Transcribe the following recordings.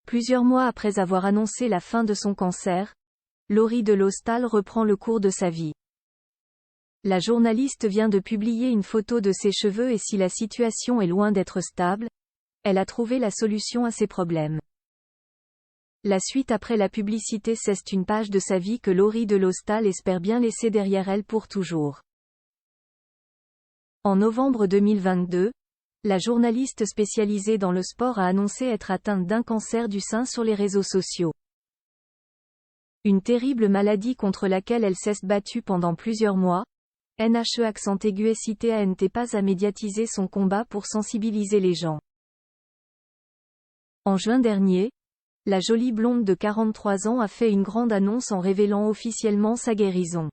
Plusieurs mois après avoir annoncé la fin de son cancer, Laurie de Lostal reprend le cours de sa vie. La journaliste vient de publier une photo de ses cheveux et si la situation est loin d'être stable, elle a trouvé la solution à ses problèmes. La suite après la publicité, c'est une page de sa vie que Laurie de Lostal espère bien laisser derrière elle pour toujours. En novembre 2022, la journaliste spécialisée dans le sport a annoncé être atteinte d'un cancer du sein sur les réseaux sociaux. Une terrible maladie contre laquelle elle s'est battue pendant plusieurs mois. NHE pas à médiatiser son combat pour sensibiliser les gens. En juin dernier, la jolie blonde de 43 ans a fait une grande annonce en révélant officiellement sa guérison.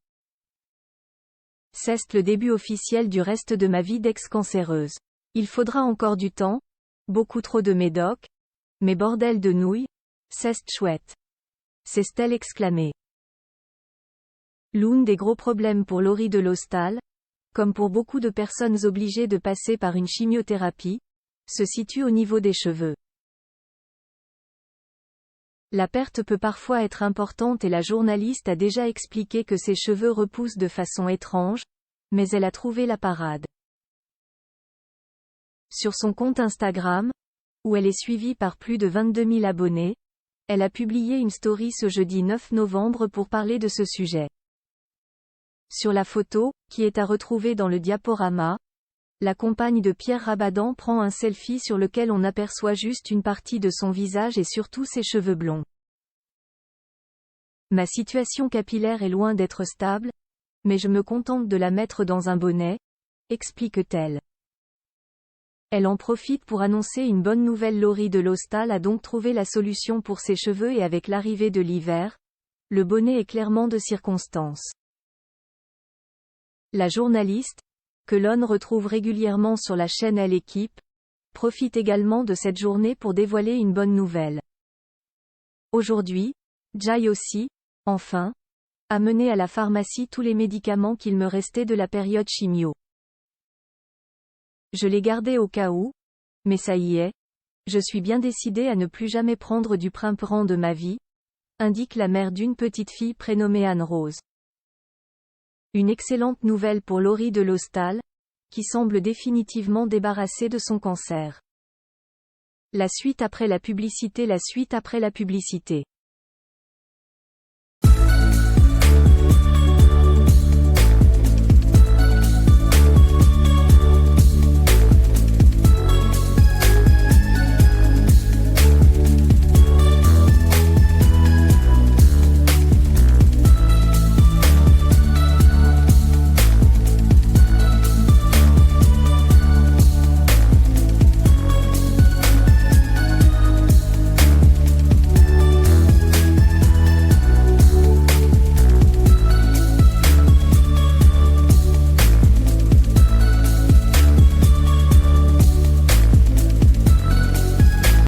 C'est le début officiel du reste de ma vie d'ex-cancéreuse. Il faudra encore du temps, beaucoup trop de médocs, mais bordel de nouilles, c'est chouette. S'est-elle exclamée. L'un des gros problèmes pour Laurie de Lostal, comme pour beaucoup de personnes obligées de passer par une chimiothérapie, se situe au niveau des cheveux. La perte peut parfois être importante et la journaliste a déjà expliqué que ses cheveux repoussent de façon étrange, mais elle a trouvé la parade. Sur son compte Instagram, où elle est suivie par plus de 22 000 abonnés, elle a publié une story ce jeudi 9 novembre pour parler de ce sujet. Sur la photo, qui est à retrouver dans le diaporama, la compagne de Pierre Rabadan prend un selfie sur lequel on aperçoit juste une partie de son visage et surtout ses cheveux blonds. Ma situation capillaire est loin d'être stable, mais je me contente de la mettre dans un bonnet, explique-t-elle. Elle en profite pour annoncer une bonne nouvelle. Laurie de Lostal a donc trouvé la solution pour ses cheveux et avec l'arrivée de l'hiver, le bonnet est clairement de circonstance. La journaliste, que l'on retrouve régulièrement sur la chaîne L'Équipe, profite également de cette journée pour dévoiler une bonne nouvelle. Aujourd'hui, Jai aussi, enfin, a mené à la pharmacie tous les médicaments qu'il me restait de la période chimio. Je les gardais au cas où, mais ça y est, je suis bien décidée à ne plus jamais prendre du Primperan de ma vie, indique la mère d'une petite fille prénommée Anne-Rose. Une excellente nouvelle pour Laurie de Lostal, qui semble définitivement débarrassée de son cancer. La suite après la publicité.